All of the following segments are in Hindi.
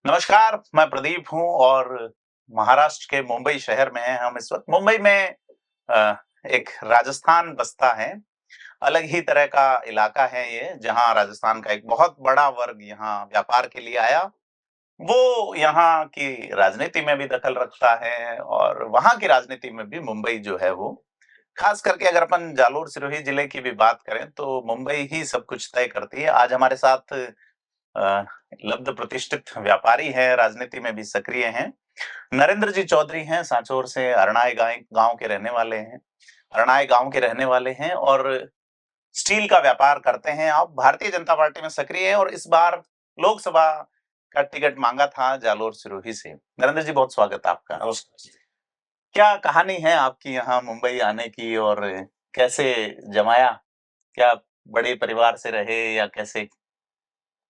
नमस्कार, मैं प्रदीप हूँ और महाराष्ट्र के मुंबई शहर में हैं हम इस वक़्त। मुंबई में एक राजस्थान बसता है, अलग ही तरह का इलाका है ये, जहाँ राजस्थान का एक बहुत बड़ा वर्ग यहाँ व्यापार के लिए आया। वो यहाँ की राजनीति में भी दखल रखता है और वहाँ की राजनीति में भी मुंबई जो है वो ख़ास करके अगर अपन जालोर सिरोही जिले की भी बात करें, तो मुंबई ही सब कुछ तय करती है। आज हमारे साथ अ, लब्ध प्रतिष्ठित व्यापारी हैं, राजनीति में भी सक्रिय हैं। नरेंद्र जी चौधरी हैं, सांचौर से अरणाई गाँव गाँव के रहने वाले हैं। अरणाई गाँव के रहने वाले हैं और स्टील का व्यापार करते हैं। आप भारतीय जनता पार्टी में सक्रिय हैं और इस बार लोकसभा का टिकट माँगा था जालोर सिरोही से। नरेंद्र जी बहुत स्वागत है आपका। नमस्कार। क्या कहानी है आपकी यहाँ मुंबई आने की और कैसे जमाया? क्या बड़े परिवार से रहे या कैसे?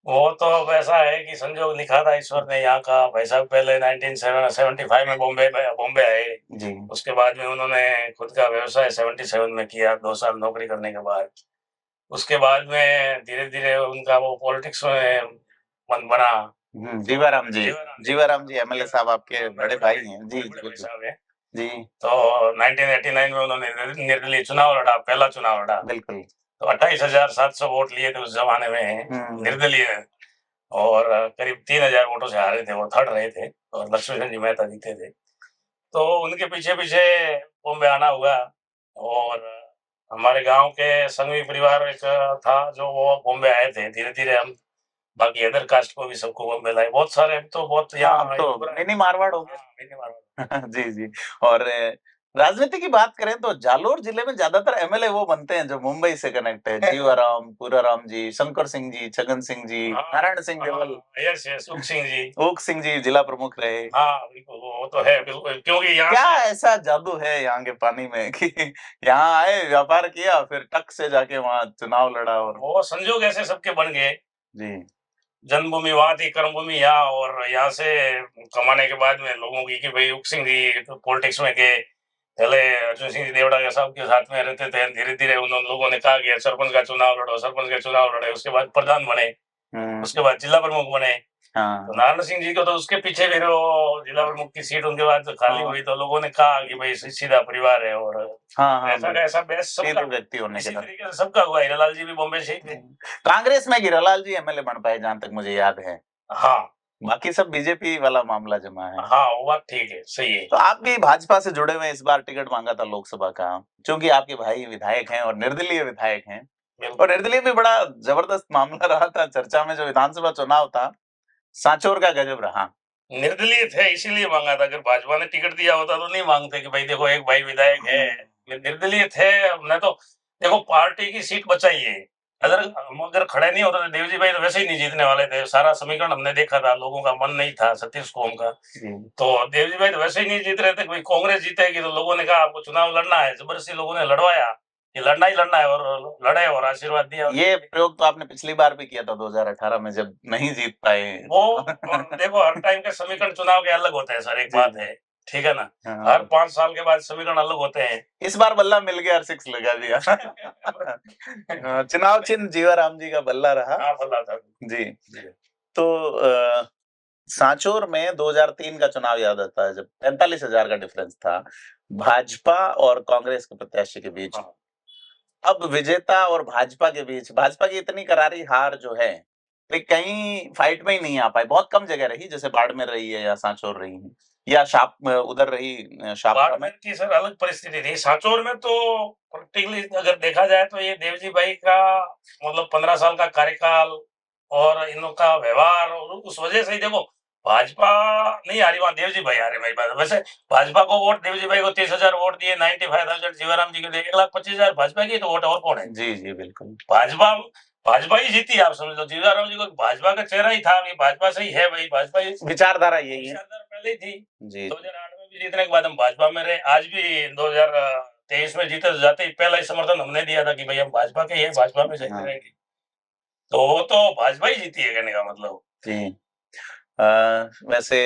वो तो अब ऐसा है कि संजोग लिखा था ईश्वर ने यहाँ का। भाई साहब पहले 1975 में बॉम्बे आए। जी। उसके बाद में उन्होंने खुद का व्यवसाय 77 में किया, 2 साल नौकरी करने के बाद। उसके बाद में धीरे-धीरे उनका वो पॉलिटिक्स में मन बना। जीवाराम जी। जीवाराम जी। जीवाराम जी एमएलए साहब आपके बड़े भाई हैं। जी, बड़े जी, भाई बिल्कुल। साहब हैं। जी, तो 1989 में उन्होंने निर्दलीय चुनाव लड़ा, पहला चुनाव लड़ा। बिल्कुल। तो 28,700 वोट लिए थे उस ज़माने में हुँ, निर्दलीय। और करीब 3,000 वोटों से हारे थे, वो थर्ड रहे थे और लक्ष्मीचंद जी मेहता जीते थे। तो उनके पीछे-पीछे बॉम्बे आना हुआ। और हमारे गाँव के संघवी परिवार एक था जो वो बॉम्बे आए थे। धीरे-धीरे हम बाकी अदर कास्ट को भी सबको बॉम्बे लाए। बहुत सारे अब तो बहुत हाँ, अब यहाँ तो मिनी मारवाड़ हो हाँ, मिनी मारवाड़। गया। जी, जी। और राजनीति की बात करें तो जालोर जिले में ज़्यादातर एमएलए वो बनते हैं जो मुंबई से कनेक्ट है। जीवाराम, पूराराम जी, शंकर सिंह जी, छगन सिंह जी, हाँ, नारायण सिंह देवल, यस, यस, ऊक सिंह जी। ऊक सिंह जी जिला प्रमुख रहे। हाँ, बिल्कुल, वो तो है बिल्कुल, क्योंकि यहाँ क्या से ऐसा जादू है यहाँ के पानी में कि यहाँ आए, व्यापार किया, फिर टक से जाके वहाँ चुनाव लड़ा और वो संजोग ऐसे सबके बन गए। जी। जन्मभूमि वहाँ थी, कर्मभूमि यहाँ। और यहाँ से कमाने के बाद में लोगों की कि भाई उक सिंह जी तो पॉलिटिक्स में गए। पहले अर्जुन सिंह जी देवड़ा के साहब के साथ में रहते थे। धीरे-धीरे उन लोगों ने कहा कि सरपंच का चुनाव लड़ो, सरपंच के चुनाव लड़े। उसके बाद प्रधान बने, हुँ, उसके बाद जिला प्रमुख बने। तो हाँ। नारायण सिंह जी को तो उसके पीछे फिर वो जिला प्रमुख की सीट उनके बाद खाली हाँ, हुई, तो लोगों ने कहा कि भाई सीधा परिवार है। और हाँ, हाँ, ऐसा का बिल्कुल। ऐसा बेस सबका सीधे व्यक्ति होने के इसी नाते। तरीके से सबका हुआ। हीरालाल जी भी बॉम्बे से ही थे। कांग्रेस में हीरालाल जी एमएलए बन पाए जहाँ तक मुझे याद है। हाँ, बाकी सब बीजेपी वाला मामला जमा है। हाँ, वो बात ठीक है, सही है। तो आप भी भाजपा से जुड़े हुए हैं, इस बार टिकट माँगा था लोकसभा का। चूँकि आपके भाई विधायक हैं और निर्दलीय विधायक हैं और बिल्कुल। निर्दलीय भी बड़ा ज़बरदस्त मामला रहा था चर्चा में जो विधानसभा चुनाव था, सांचौर का गजब रहा। निर्दलीय थे इसीलिए माँगा था। अगर भाजपा ने टिकट दिया होता तो नहीं माँगते कि भाई देखो एक भाई विधायक है। हुँ, ये निर्दलीय थे। हमने तो देखो पार्टी की सीट बचाई है। अगर हुँ, हम अगर खड़े नहीं होते तो देवजी भाई तो वैसे ही नहीं जीतने वाले थे। सारा समीकरण हमने देखा था, लोगों का मन नहीं था सतीश कोम का। जी। तो देवजी भाई तो वैसे ही नहीं जीत रहे थे कि भाई कांग्रेस जीतेगी। तो लोगों ने कहा आपको चुनाव लड़ना है, जबरदस्ती लोगों ने लड़वाया कि लड़ना ही लड़ना है। और लड़े और आशीर्वाद दिया। ये प्रयोग तो आपने पिछली बार भी किया था 2018 में जब नहीं जीत पाए। वो देखो हर टाइम के समीकरण चुनाव के अलग होते हैं सर, एक जी, बात जी। है, ठीक है ना? हर हाँ, 5 साल के बाद समीकरण अलग होते हैं। इस बार बल्ला मिल गया और 6 लगा दिया। चुनाव चिन्ह जीवाराम जी का बल्ला रहा। हाँ, बल्ला था। जी, जी। तो सांचौर में 2003 का चुनाव याद आता है जब 45,000 का डिफरेंस था, भाजपा और कांग्रेस के प्रत्याशी के बीच। हाँ, अब विजेता और भाजपा के बीच भाजपा की इतनी करारी हार जो है, वे कहीं फाइट में ही नहीं आ पाई। बहुत कम जगह रही, जैसे बाड़मेर रही है या सांचौर रही है या उधर रही शापरा में। बाड़मेर की सर अलग परिस्थिति थी। सांचौर में तो प्रैक्टिकली अगर देखा जाए तो ये देवजी भाई का मतलब 15 साल का कार्यकाल और इन लोग का व्यवहार और उस वजह से ही देखो भाजपा नहीं हारी, वहाँ देवजी भाई हारे मेरी बात। वैसे भाजपा को वोट देवजी भाई को 30,000 वोट दिए, 95,000 जीवाराम जी को दिए, 1,25,000 भाजपा की, तो वोट और कौन है? जी, जी, बिल्कुल। भाजपा भाजपा ही जीती, आप समझ लो। जीवाराम जी को भाजपा का चेहरा ही था कि भाजपा से ही है भाई, भाजपा ही विचारधारा यही है। विचारधारा पहले ही थी। जी, 2008 में भी जीतने के बाद हम भाजपा में रहे। आज भी 2023 में जीते तो जाते ही पहला ही समर्थन हमने दिया था कि भाई हम भाजपा के ही हैं, भाजपा में जाते हाँ, रहेंगे। तो वो तो भाजपा ही जीती है कहने का मतलब। जी। अ, वैसे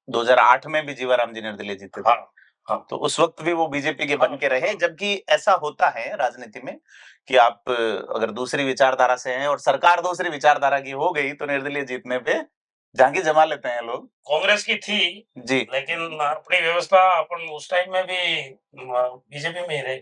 2008 में भी जीवाराम जी निर्दलीय जीते थे। हाँ, हाँ, तो उस वक़्त भी वो बीजेपी के हाँ, बन के रहे, जबकि ऐसा होता है राजनीति में कि आप अगर दूसरी विचारधारा से हैं और सरकार दूसरी विचारधारा की हो गई, तो निर्दलीय जीतने पे झांकी जमा लेते हैं लोग। कांग्रेस की थी, जी। लेकिन अपनी व्यवस्था अपन उस टाइम में भी बीजेपी में ही रहे।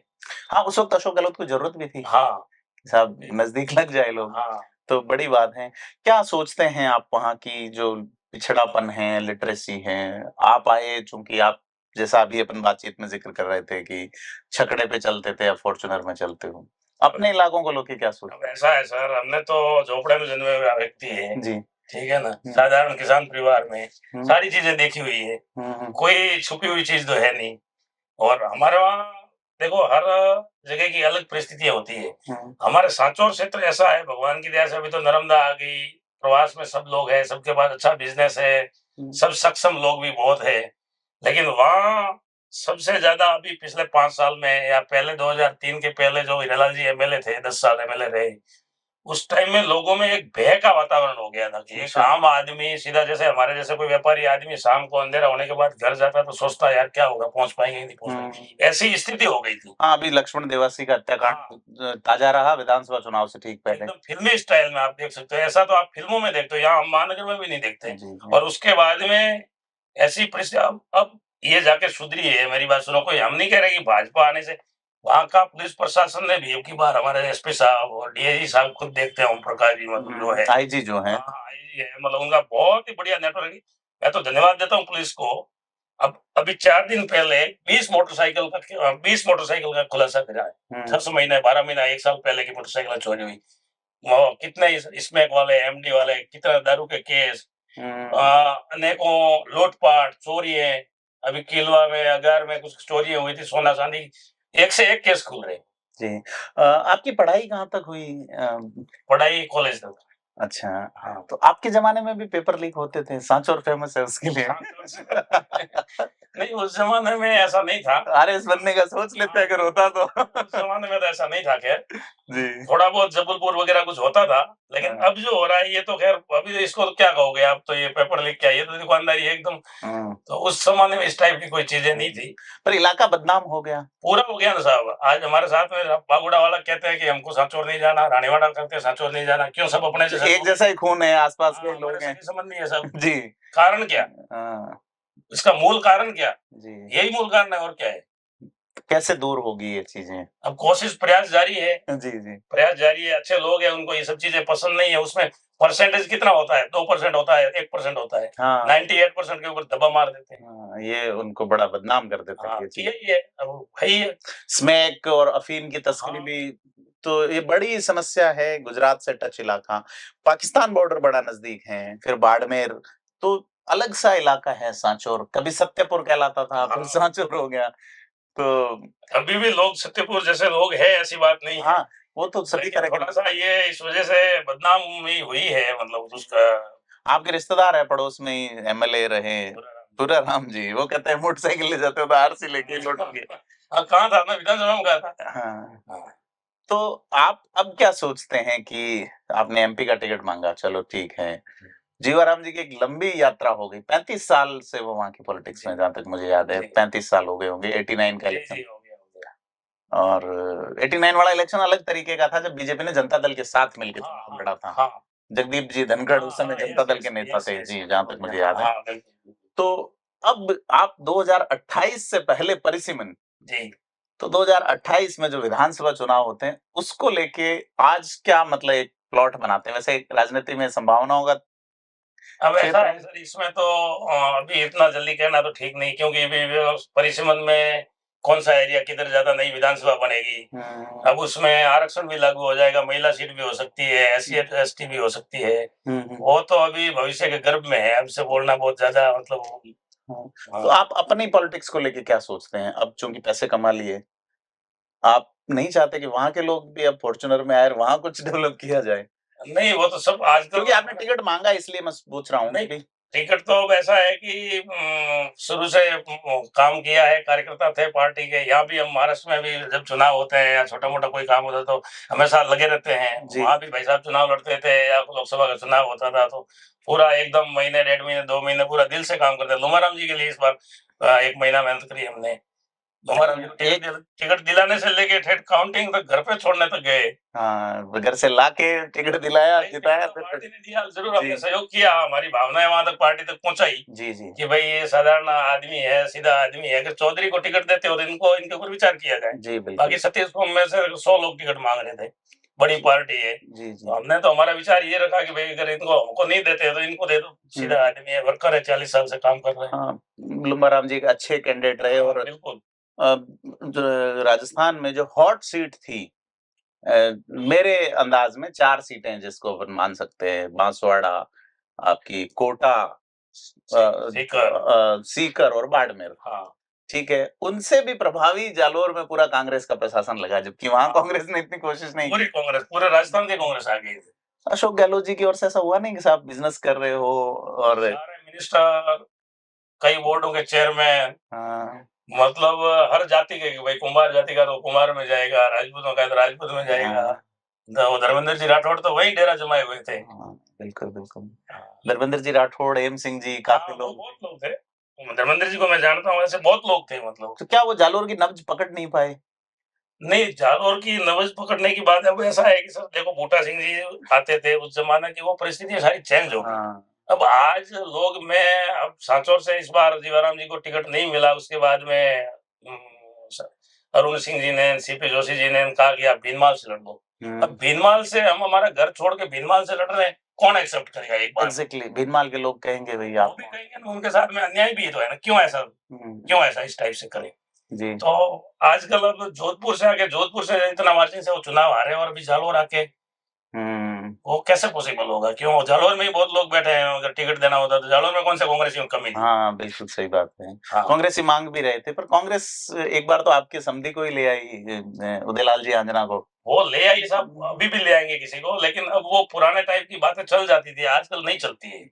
हाँ, उस वक़्त अशोक गहलोत को ज़रूरत भी थी, हाँ, साहब नज़दीक लग जाए लोग, हाँ। तो बड़ी बात है। क्या सोचते हैं आप वहाँ की जो पिछड़ापन है, लिटरेसी है, आप आए चूँकि आप जैसा अभी अपन बातचीत में ज़िक्र कर रहे थे कि छकड़े पे चलते थे या फॉर्च्यूनर में चलते हो। अपने इलाकों को लेके क्या अब सोचते ऐसा है सर, हमने तो झोपड़े में जन्मे हुए व्यक्ति है, हैं? जी। ठीक है ना? हुँ। साधारण किसान परिवार में हुँ। सारी चीज़ें देखी हुई है, हुँ। कोई छुपी हुई चीज़ तो है नहीं। और हमारे वहाँ देखो हर जगह की अलग परिस्थितियाँ होती है। हुँ। हमारे सांचौर क्षेत्र ऐसा है, भगवान की दया से अभी तो नर्मदा आ गई, प्रवास में सब लोग हैं, सबके पास अच्छा बिज़नेस है, हुँ। सब सक्षम लोग भी बहुत हैं। लेकिन वहाँ सबसे ज़्यादा अभी पिछले 5 साल में या पहले 2003 के पहले जो हिरालाल जी एमएलए थे, 10 साल एमएलए रहे, उस टाइम में लोगों में एक भय का वातावरण हो गया था कि एक अच्छा। आम आदमी सीधा जैसे हमारे जैसे कोई व्यापारी आदमी शाम को अंधेरा होने के बाद घर जाता है तो सोचता है यार क्या होगा, पहुँच पाएँगे नहीं पहुँच हुँ। पाएँगे। ऐसी स्थिति हो गई थी। हाँ, अभी लक्ष्मण देवासी का हाँ, हत्याकांड ताज़ा रहा विधानसभा चुनाव से ठीक पहले। एकदम फ़िल्मी स्टाइल में आप देख सकते हो। ऐसा तो आप फ़िल्मों में देखते हो, यहाँ हम महानगर में भी नहीं देखते। जी, जी। और उसके बाद में ऐसी परिस्थिति अब ये जाके सुधरी है, मेरी बात सुनो, कोई हम नहीं कह रहे कि भाजपा आने से वहाँ का पुलिस प्रशासन ने भी अब की बार हमारे एसपी साहब और डीआईजी साहब खुद देखते हैं, ओम प्रकाश जी मतलब जो है, आईजी जो हैं। हाँ, आईजी है, मतलब उनका बहुत ही बढ़िया नेटवर्क है। मैं तो धन्यवाद देता हूँ पुलिस को। अब अभी 4 दिन पहले 20 मोटरसाइकिल का खुलासा करा है। हुँ। 10 महीने, 12 महीना, 1 साल पहले की मोटरसाइकिल चोरी हुई। वो कितने स्मैक वाले, एमडी वाले, कितना दारू के केस, हुँ। अनेकों लूट-पाट, चोरियाँ, अभी किलवा में, अगार में कुछ चोरियाँ हुई थी, सोना-चांदी, एक से एक केस खुल रहे हैं। जी। आपकी पढ़ाई कहाँ तक हुई? पढ़ाई कॉलेज तक। अच्छा, हाँ। तो आपके ज़माने में भी पेपर लीक होते थे, सांचौर फेमस है उसके लिए। सांचौर से नहीं, उस ज़माने में ऐसा नहीं था। आरएस बनने का सोच लेते हाँ, अगर होता तो। उस ज़माने में तो ऐसा नहीं था खैर। जी। थोड़ा बहुत जबलपुर वगैरह कुछ होता था, लेकिन हाँ। अब जो हो रहा है ये तो खैर अभी इसको क्या कहोगे आप, तो ये पेपर लीक क्या है, ये तो दुकानदारी है एकदम। हुँ। तो उस ज़माने में इस टाइप की कोई चीज़ें नहीं थी। पर इलाका बदनाम हो गया। पूरा हो गया ना साहब। आज हमारे साथ में बागुड़ा वाला कहते हैं कि हमको सांचौर नहीं जाना, रानीवाड़ा करते हैं सांचौर नहीं जाना। क्यों, सब अपने जैसे एक लोग हैं। जैसा ही खून है, आस-पास हाँ, के हमारे लोग हैं। सगे-संबंधी है सब। जी। कारण क्या? हाँ। इसका मूल कारण क्या? जी। यही मूल कारण है और क्या है? कैसे दूर होगी ये चीज़ें? अब कोशिश प्रयास जारी है। जी, जी। प्रयास जारी है, अच्छे लोग हैं, उनको ये सब चीज़ें पसंद नहीं है, उसमें परसेंटेज कितना होता है? 2% होता है, 1% होता है। हाँ। 98% के ऊपर दब्बा मार देते हैं। हाँ, ये उनको बड़ा बदनाम कर देता है हाँ, ये तो चीज़। यही है, अब वही है। स्मैक और अफ़ीम की तस्करी हाँ, भी तो ये बड़ी समस्या है, गुजरात से टच इलाका। पाकिस्तान बॉर्डर बड़ा नज़दीक है, फिर बाड़मेर, तो अलग-सा इलाका है सांचौर। कभी सत्यपुर कहलाता था, फिर हाँ, सांचौर हो गया। तो अभी भी लोग सत्यपुर जैसे लोग हैं, ऐसी बात नहीं है। हाँ, वो तो सभी लेकिन तरह के थोड़ा-सा लोग। ये इस वज़ह से बदनामी हुई है, मतलब उसका आपके रिश्तेदार हैं पड़ोस में ही एमएलए रहे, तुराराम जी, वो कहते हैं मोटरसाइकिल ले जाते हो तो आरसी लेके ही लौटोगे। हाँ, कहाँ था? मैं विधानसभा में गया था। हाँ। हाँ, तो आप अब क्या सोचते हैं कि आपने एमपी का टिकट माँगा, चलो ठीक है। जीवाराम जी की एक लंबी यात्रा हो गई, 35 साल से वो वहाँ की पॉलिटिक्स जी, में जहाँ तक मुझे याद है, जी, 35 साल हो गए होंगे, 89 का जी, इलेक्शन। जी, हो गया, हो गया। और 89 वाला इलेक्शन अलग तरीके का था जब बीजेपी ने जनता दल के साथ मिलके हाँ, चुनाव हाँ, लड़ा था। हाँ। जगदीप जी धनखड़ हाँ, उस समय हाँ, जनता यस, दल के यस, नेता यस, थे, यस, जी, यस, जहाँ हो तक गया। मुझे हाँ, याद है। हाँ, बिल्कुल, बिल्कुल। तो अब आप 2028 से पहले परिसीमन, जी। तो 2028 में जो विधानसभा चुनाव होते हैं, उसको लेके आज क्या मतलब एक प्लॉट बनाते हैं? वैसे राजनीति में संभावनाओं का अब ऐसा क्षेत्र है है। सर, इसमें तो अभी इतना जल्दी कहना तो ठीक नहीं, क्योंकि अभी परिसीमन में कौन-सा एरिया किधर ज़्यादा नई विधानसभा बनेगी। हुँ, अब उसमें आरक्षण भी लागू हो जाएगा, महिला सीट भी हो सकती है, एससी एसटी भी हो सकती है। हुँ, हुँ, वो तो अभी भविष्य के गर्भ में है, हमसे बोलना बहुत ज़्यादा मतलब हाँ। तो हाँ। आप अपनी पॉलिटिक्स को लेके क्या सोचते हैं? अब चूँकि पैसे कमा लिए, आप नहीं चाहते कि वहाँ के लोग भी अब फॉर्च्यूनर में आए और वहाँ कुछ डेवलप किया जाए? नहीं, वो तो सब आजकल क्योंकि आपने हमारे टिकट माँगा इसलिए मैं पूछ रहा हूँ कि नहीं, भई। टिकट तो अब ऐसा है कि शुरू से काम किया है, कार्यकर्ता थे पार्टी के। यहाँ भी हम महाराष्ट्र में भी जब चुनाव होते हैं या छोटा-मोटा कोई काम होता है तो हमेशा लगे रहते हैं। जी। वहाँ भी भाई साहब चुनाव लड़ते थे या लोकसभा का चुनाव होता था तो पूरा एकदम महीने, 1.5 महीने, 2 महीने पूरा दिल से काम करते हैं। लूमाराम जी के लिए इस बार 1 महीना मेहनत करी हमने। हमारा टिकट दिलाने से लेके ठेठ काउंटिंग तक घर पे छोड़ने तक गए। हाँ, घर से लाके टिकट दिलाया, जिताया, फिर पार्टी ने दिया, जरूर हमने सहयोग किया, हमारी भावनाएं वहां तक पार्टी तक पहुंचाई जी जी कि भाई ये साधारण आदमी है, सीधा आदमी है। अगर चौधरी को टिकट देते हो तो इनको इनके ऊपर विचार किया जाए। जी बिल्कुल। बाकी 37 को में से 100 लोग टिकट मांग रहे थे, बड़ी पार्टी है। जी जी। तो हमने तो हमारा विचार ये रखा कि भाई अगर इनको हमको नहीं देते तो इनको दे दो, सीधा आदमी है, वर्कर है, 40 साल से काम कर रहे हैं। हाँ, लुम्बाराम जी एक अच्छे कैंडिडेट रहे और बिल्कुल जो राजस्थान में जो हॉट सीट थी, मेरे अंदाज में 4 सीटें जिसको अपन मान सकते हैं, बांसवाड़ा, आपकी कोटा, सीकर और बाड़मेर। हाँ। ठीक है, उनसे भी प्रभावी जालोर में पूरा कांग्रेस का प्रशासन लगा, जबकि वहां कांग्रेस ने इतनी कोशिश नहीं पूरी की। कांग्रेस, पूरे राजस्थान की कांग्रेस आ गई। अशोक गहलोत जी की ओर से ऐसा हुआ नहीं कि साहब बिजनेस कर रहे हो और सारे मिनिस्टर, कई बोर्डों के चेयरमैन, हाँ, मतलब हर जाति के, भाई कुमार जाति का तो कुमार में जाएगा, राजपूतों का तो राजपूत में जाएगा। वो धर्मेंद्र जी राठौड़ तो वही डेरा जमाए हुए थे। बिल्कुल बिल्कुल। धर्मेंद्र जी राठौड़, एम सिंह जी, काफी लोग, बहुत लोग थे। धर्मेंद्र जी को मैं जानता हूँ, ऐसे बहुत लोग थे। मतलब तो क्या वो जालोर की नब्ज पकड़ नहीं पाए? नहीं, जालोर की नब्ज पकड़ने की बात है, वो ऐसा है कि सर देखो, बूटा सिंह जी आते थे, उस जमाने की वो परिस्थितियां सारी चेंज हो गई। अब आज लोग में, अब सांचौर से इस बार जीवाराम जी को टिकट नहीं मिला, उसके बाद में अरुण सिंह जी ने, सीपी जोशी जी ने कहा कि आप भीनमाल से लड़ लो। अब भीनमाल से हम हमारा घर छोड़ के भीनमाल से लड़ रहे हैं, कौन एक्सेप्ट करेगा? एक बार एग्जैक्टली, भीनमाल के लोग कहेंगे भैया, वो भी कहेंगे ना, उनके साथ में अन्याय भी तो है ना, क्यों ऐसा इस टाइप से करें? जी। तो आजकल अब जोधपुर से आके, जोधपुर से इतना मार्जिन से वो चुनाव हारे और अभी जालोर आके, वो कैसे पॉसिबल होगा? क्यों? जालोर में ही बहुत लोग बैठे हैं, अगर टिकट देना होता तो जालोर में कौन से कांग्रेसी में कमी थी? हाँ, बिल्कुल सही बात है। हाँ। कांग्रेसी मांग भी रहे थे, पर कांग्रेस एक बार तो आपके समधी को ही ले आई, उदयलाल जी आंजना को। वो ले आई साहब, अभी भी ले आएंगे किसी को, लेकिन अब वो पुराने टाइप की बातें चल जाती थी, आजकल नहीं चलती है।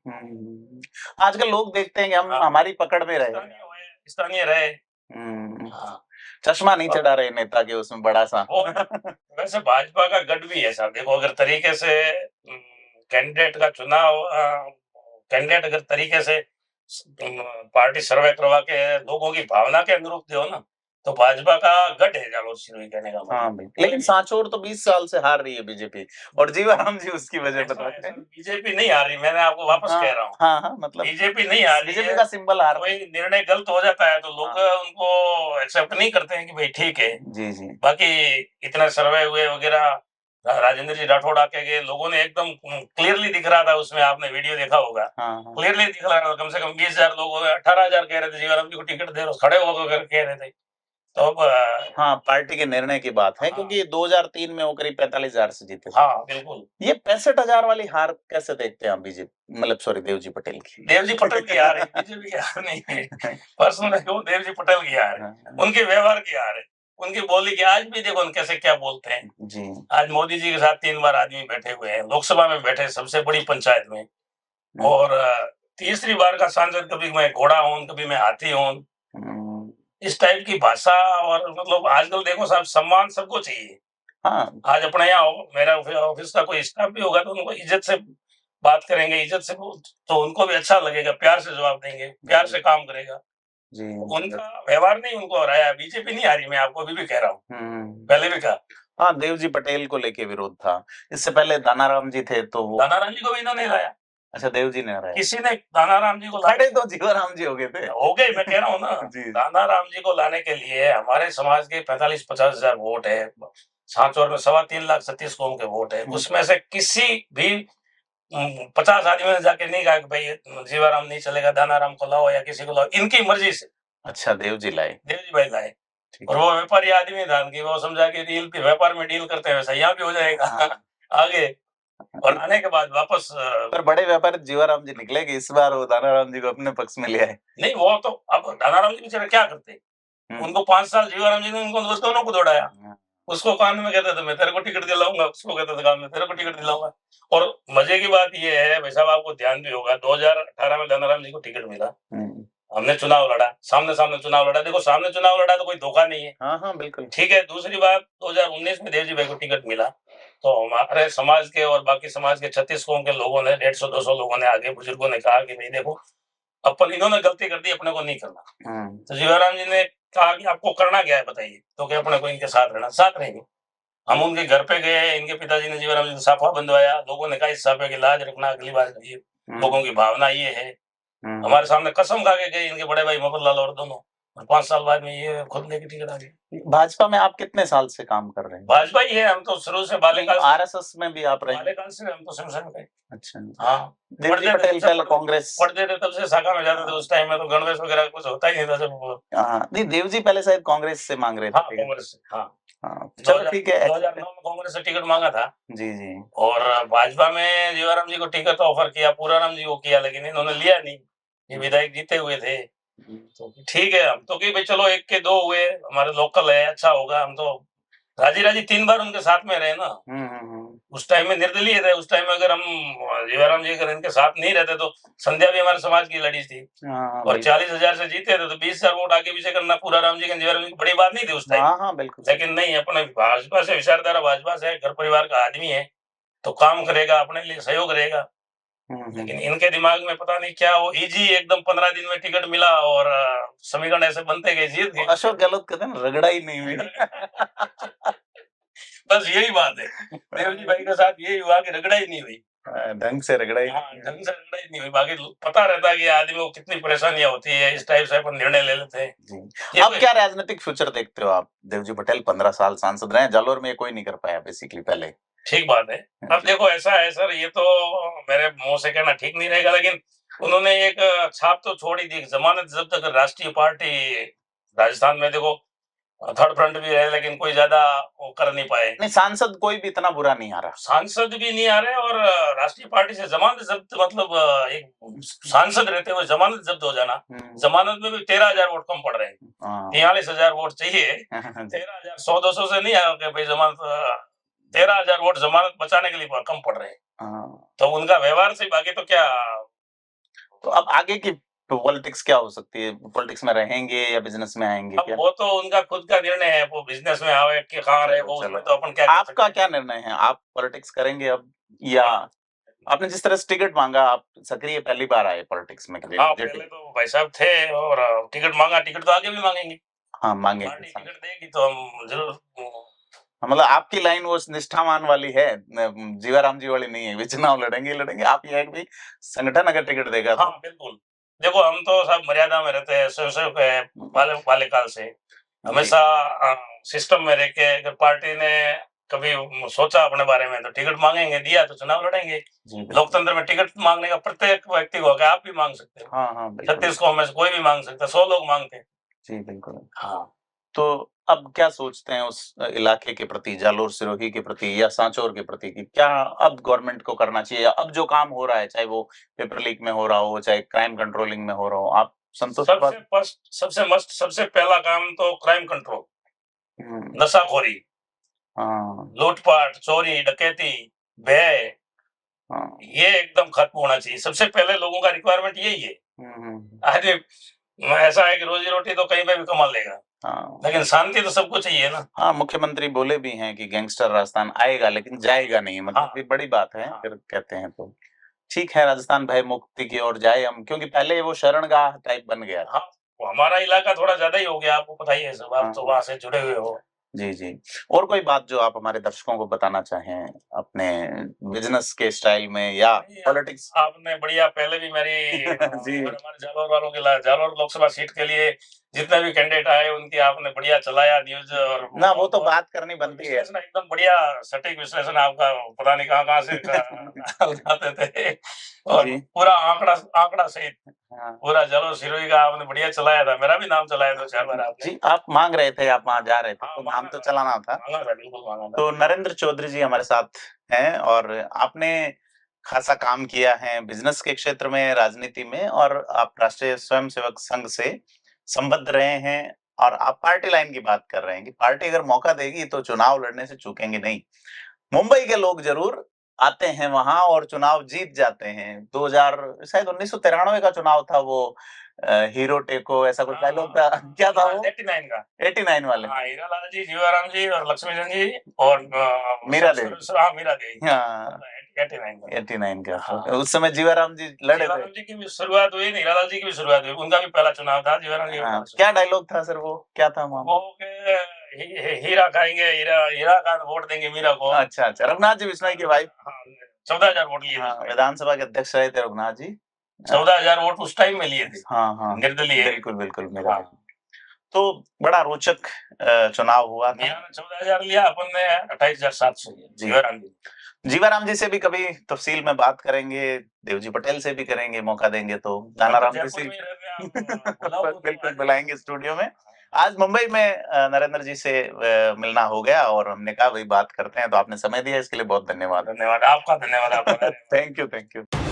आजकल लोग देखते हैं कि हम हमारी पकड़ में रहे, स्थानीय रहे। चश्मा नहीं चढ़ा रहे नेता के उसमें बड़ा सा। वैसे भाजपा का गढ़ भी है साहब, देखो अगर तरीके से कैंडिडेट का चुनाव, कैंडिडेट अगर तरीके से पार्टी सर्वे करवा के लोगों की भावना के अनुरूप दो ना, तो भाजपा का गढ़ है जालोर सिरोही कहने का मतलब। हाँ, लेकिन सांचौर तो 20 साल से हार रही है बीजेपी, और जीवाराम जी उसकी वजह बताते हैं। बीजेपी नहीं हार रही, मैंने आपको वापस कह रहा हूँ। हाँ, मतलब बीजेपी नहीं हार रही, बीजेपी का सिंबल हार, कोई निर्णय गलत हो जाता है तो लोग उनको एक्सेप्ट नहीं करते हैं कि भाई ठीक है। जी जी। बाकी इतने सर्वे हुए वगैरह, राजेंद्र जी राठौड़ आके गए, लोगों ने एकदम क्लियरली दिख रहा था उसमें, आपने वीडियो देखा होगा, क्लियरली दिख रहा था, कम से कम 20,000 लोग, 18,000 कह रहे थे जीवाराम जी को टिकट दे रहे, खड़े होकर कह रहे थे। तो अब हाँ, पार्टी के निर्णय की बात है, क्योंकि 2003 में वो करीब 45,000 से जीते थे। हाँ बिल्कुल। ये 65,000 वाली हार कैसे देखते हैं आप बीजेपी, मतलब सॉरी, देवजी पटेल की? देवजी पटेल की हार है, बीजेपी की हार नहीं है। पर्सनल देवजी पटेल की हार है, उनके व्यवहार की हार है, उनकी बोली की। आज भी देखो उन कैसे क्या बोलते हैं जी। आज मोदी जी के साथ 3 बार आदमी बैठे हुए हैं, लोकसभा में बैठे, सबसे बड़ी पंचायत में, और तीसरी बार का सांसद, कभी मैं घोड़ा हूँ, कभी मैं हाथी हूँ, इस टाइप की भाषा। और मतलब आजकल देखो साहब, सम्मान सबको चाहिए। हाँ। आज अपने यहाँ मेरा ऑफिस का कोई स्टाफ भी होगा तो उनको इज्जत से बात करेंगे, इज्जत से, तो उनको भी अच्छा लगेगा, प्यार से जवाब देंगे, प्यार से काम करेगा जी। उनका व्यवहार नहीं उनको हराया, बीजेपी नहीं हारी, मैं आपको अभी भी कह रहा हूँ, पहले भी कहा। हाँ, देवजी पटेल को लेके विरोध था, इससे पहले दानाराम जी थे, तो दानाराम जी को भी इन्होंने लाया। अच्छा, देव जी ने हराया, किसी ने दानाराम जी को लाए तो जीवाराम जी हो गए थे, हो गए, मैं कह रहा हूँ ना। दानाराम जी को लाने के लिए हमारे समाज के 45-50,000 वोट है, सांचौर में 3.25 लाख कौम के वोट है, उसमें से किसी भी 50 आदमी ने जाके नहीं कहा कि भाई जीवाराम नहीं चलेगा, दानाराम को लाओ या किसी को लाओ, इनकी मर्जी से। अच्छा, देव जी भाई लाए, और वो व्यापारी आदमी था कि वो समझा कि डील व्यापार में डील करते हैं, वैसा यहाँ भी हो जाएगा। आगे और आने के बाद वापस, पर बड़े व्यापारी जीवाराम जी निकले कि इस बार वो दानाराम जी को अपने पक्ष में ले आए। नहीं, वो तो अब दानाराम जी बेचारे क्या करते, उनको 5 साल जीवाराम जी ने उनको दोनों को दौड़ाया। उसको कान में कहते थे मैं तेरे को टिकट दिलाऊंगा, उसको कहते थे कान में तेरे को टिकट दिलाऊंगा। और मजे की बात ये है भाई साहब, आपको ध्यान भी होगा, 2018 में दानाराम जी को टिकट मिला, हमने चुनाव लड़ा, सामने चुनाव लड़ा, देखो सामने चुनाव लड़ा तो कोई धोखा नहीं है। हाँ, बिल्कुल ठीक है। दूसरी बात, 2019 में देवजी भाई को टिकट मिला, तो हमारे समाज के और बाकी समाज के 36 कौम के लोगों ने, 150-200 लोगों ने, आगे बुजुर्गों ने कहा कि भाई देखो, अपन इन्होंने गलती कर दी, अपने को नहीं करना। तो जीवाराम जी ने कहा कि आपको करना क्या है बताइए, तो क्या अपने को इनके साथ रहना, साथ रहेंगे। हम उनके घर पे गए, इनके पिताजी ने जीवनराम जी को साफा बंधवाया, लोगों ने कहा इस साफे की लाज रखना, अगली बार करिए। लोगों की भावना ये है। हमारे सामने कसम खा के गए इनके बड़े भाई मफतलाल और दोनों, और 5 साल बाद में ये खुद लेके टिकट आ गए। भाजपा में आप कितने साल से काम कर रहे हैं? भाजपा ही है, हम तो शुरू से बाल्यकाल से, आरएसएस में भी आप रहे? बाल्यकाल से हम तो शिवसेना में। अच्छा। हाँ, देवजी पटेल पहले कांग्रेस? पढ़ते थे तब से शाखा में जाते थे, उस टाइम में तो गणवेश वगैरह कुछ होता ही नहीं था जब। हाँ, नहीं देवजी पहले शायद कांग्रेस से मांग रहे थे हाँ, टिकट। कांग्रेस से, हाँ। हाँ, चलो ठीक है। 2009 में कांग्रेस से टिकट मांगा था। जी, जी। और भाजपा में जीवाराम जी को टिकट ऑफर किया, पूराराम जी को किया, लेकिन इन्होंने लिया नहीं। ये विधायक जीते हुए थे, तो ठीक है, हम तो कि भाई चलो 1 के 2 हुए, हमारे लोकल है, अच्छा होगा। हम तो राजी-राजी 3 बार उनके साथ में रहे ना। उस टाइम में निर्दलीय थे, उस टाइम में अगर हम जीवाराम जी अगर इनके साथ नहीं रहते तो संध्या भी हमारे समाज की लड़ी थी। और 40,000 से जीते थे, तो 20,000 वोट आगे पीछे करना पूराराम जी के जीवाराम जी की बड़ी बात नहीं थी उस टाइम। हाँ, हाँ, बिल्कुल। लेकिन नहीं, अपने भाजपा से विचारधारा भाजपा से है, घर परिवार का आदमी है, तो काम करेगा, अपने लिए सहयोग रहेगा। लेकिन इनके दिमाग में पता नहीं क्या वो इजी एकदम 15 दिन में टिकट मिला और समीकरण ऐसे बनते गए, जीत गए। अशोक गहलोत कहते हैं रगड़ा ही नहीं हुई। बस यही बात है। देवजी भाई के साथ यही हुआ कि रगड़ा ही नहीं हुई। ढंग से रगड़ा ही। हाँ, ढंग से रगड़ा ही नहीं हुई। बाकी पता रहता है कि आदमी को कितनी परेशानियां होती है, इस टाइप से अपन निर्णय ले लेते हैं। जी। अब क्या राजनीतिक फ्यूचर देखते हो आप? देवजी पटेल 15 साल सांसद रहे, जालोर में कोई नहीं कर पाया बेसिकली पहले। ठीक बात है। अब देखो ऐसा है सर, ये तो मेरे मुंह से कहना ठीक नहीं रहेगा, लेकिन उन्होंने एक छाप तो छोड़ ही दी। जमानत जब्त अगर राष्ट्रीय पार्टी राजस्थान में देखो, थर्ड फ्रंट भी है, लेकिन कोई ज्यादा वो कर नहीं पाए। नहीं, सांसद कोई भी इतना बुरा नहीं आ रहा। सांसद भी नहीं आ रहे, और राष्ट्रीय पार्टी से जमानत जब्त, मतलब एक सांसद रहते हुए जमानत जब्त हो जाना। जमानत में भी 13,000 वोट कम पड़ रहे हैं। 43,000 वोट चाहिए। 13,000 100-200 से नहीं आया भाई जमानत। 13,000 वोट जमानत बचाने के लिए कम पड़ रहे हैं। तो उनका व्यवहार से बाकी तो क्या। तो अब आगे की पॉलिटिक्स क्या हो सकती है? पॉलिटिक्स में रहेंगे या बिजनेस में आएंगे? अब वो तो उनका खुद का निर्णय है, वो बिजनेस में आवे कि कहाँ रहे, वो उसमें तो अपन क्या। आपका क्या निर्णय है? आप पॉलिटिक्स करेंगे अब, या आपने जिस तरह से टिकट मांगा, आप सक्रिय पहली बार आए पॉलिटिक्स में? हाँ, पहले तो भाई साहब थे और टिकट मांगा, टिकट तो आगे भी मांगेंगे। हाँ, मांगेंगे। पार्टी टिकट देगी तो हम जरूर। मतलब आपकी लाइन वो निष्ठावान वाली है, जीवाराम जी वाली नहीं है। वे चुनाव लड़ेंगे लड़ेंगे, आप ये है कि संगठन अगर टिकट देगा तो। हाँ, बिल्कुल। देखो हम तो सब मर्यादा में रहते हैं, स्वयंसेवक है, बाल्यकाल से हमेशा सिस्टम में रह के। अगर पार्टी ने कभी सोचा अपने बारे में तो टिकट मांगेंगे, दिया तो चुनाव लड़ेंगे। लोकतंत्र में टिकट मांगने का प्रत्येक व्यक्ति को आप भी मांग सकते हो। हाँ, 36 को में से कोई भी मांग सकता है, 100 लोग मांगते हैं। जी, बिल्कुल। हाँ। तो अब क्या सोचते हैं उस इलाके के प्रति, जालोर सिरोही के प्रति या सांचौर के प्रति, कि क्या अब गवर्नमेंट को करना चाहिए? अब जो काम हो रहा है, चाहे वो पेपर लीक में हो रहा हो, चाहे क्राइम कंट्रोलिंग में हो रहा हो, आप संतुष्ट? सबसे मस्त, सबसे पहला काम तो क्राइम कंट्रोल, नशाखोरी, लूटपाट, चोरी, डकैती, भय, ये एकदम खत्म होना चाहिए। सबसे पहले लोगों का रिक्वायरमेंट यही है। आदमी ऐसा है कि रोजी रोटी तो कहीं पे भी कमा लेगा, लेकिन शांति तो सबको चाहिए ना। हाँ, मुख्यमंत्री बोले भी हैं कि गैंगस्टर राजस्थान आएगा लेकिन जाएगा नहीं, मतलब ये बड़ी बात है। फिर कहते हैं तो ठीक है, राजस्थान भय मुक्ति की ओर जाए हम, क्योंकि पहले वो शरणगाह टाइप बन गया। हाँ, हमारा इलाका थोड़ा ज्यादा ही हो गया, आपको पता ही है सब, आप तो वहां से जुड़े हुए हो। जी, जी। और कोई बात जो आप हमारे दर्शकों को बताना चाहें अपने बिजनेस के स्टाइल में या पॉलिटिक्स? आपने बढ़िया, पहले भी मेरी जी हमारे जालोर वालों के लिए, जालोर लोकसभा सीट के लिए जितने भी कैंडिडेट आए उनकी आपने बढ़िया चलाया न्यूज। और ना वो तो बात करनी बनती है, एकदम बढ़िया सटीक विश्लेषण आपका, पता नहीं कहाँ से उठाते थे, और पूरा आंकड़ा सहित पूरा जालोर सिरोही का आपने बढ़िया चलाया था। मेरा भी नाम चलाया था 4 बार आपने। जी, आप मांग रहे थे, आप वहाँ जा रहे थे, तो नाम तो चलाना था। बिल्कुल मांगा था। तो नरेंद्र चौधरी जी हमारे साथ हैं, और आपने खासा काम किया है बिजनेस के क्षेत्र में, राजनीति में, और आप राष्ट्रीय स्वयंसेवक संघ से संबद्ध रहे हैं, और आप पार्टी लाइन की बात कर रहे हैं कि पार्टी अगर मौका देगी तो चुनाव लड़ने से चूकेंगे नहीं। मुंबई के लोग जरूर आते हैं वहां और चुनाव जीत जाते हैं। 2000 शायद 1993 का चुनाव था वो, हीरो टेको ऐसा कुछ डायलॉग था, क्या था वो? 89 का, 89 वाले। हाँ, हीरालाल जी, जीवाराम जी और लक्ष्मीचंद जी और मीरा देवी। हाँ, मीरा देवी। हाँ, 89 का। 89 का। हाँ। उस समय जीवाराम जी लड़े थे। जीवाराम जी की भी शुरुआत हुई, हीरालाल जी की भी शुरुआत हुई। उनका भी पहला चुनाव था, जीवाराम जी का हाँ, पहला क्या डायलॉग था सर वो? क्या था चुनाव। मामला? वो के हीरा खाएँगे, हीरा का वोट देंगे मीरा को। अच्छा, अच्छा। रघुनाथ जी बिश्नोई की वाइफ। हाँ, 14,000 वोट लिए थे उस हाँ, टाइम। विधानसभा के अध्यक्ष रहे थे रघुनाथ जी। 14,000 वोट उस टाइम में लिए थे। हाँ, हाँ। निर्दलीय। बिल्कुल, बिल्कुल मेरे हाँ। तो बड़ा रोचक चुनाव हुआ था। मीरा ने 14,000 लिया, अपन ने 28,700 लिया। जी। जीवाराम जी। जीवाराम जी से भी कभी तफ़सील में बात करेंगे, देवजी पटेल से भी करेंगे, मौका देंगे तो। हम तो दानाराम जी जयपुर से में ही रहते हैं, आप बुलाओ तो बिल्कुल आ बुलाएँगे जाएँगे। स्टूडियो में। आज मुंबई में नरेंद्र जी से मिलना हो गया और हमने कहा भई बात करते हैं, तो आपने समय दिया इसके लिए बहुत धन्यवाद। धन्यवाद, आपका धन्यवाद, आप बनाए रखें। Thank you, thank you.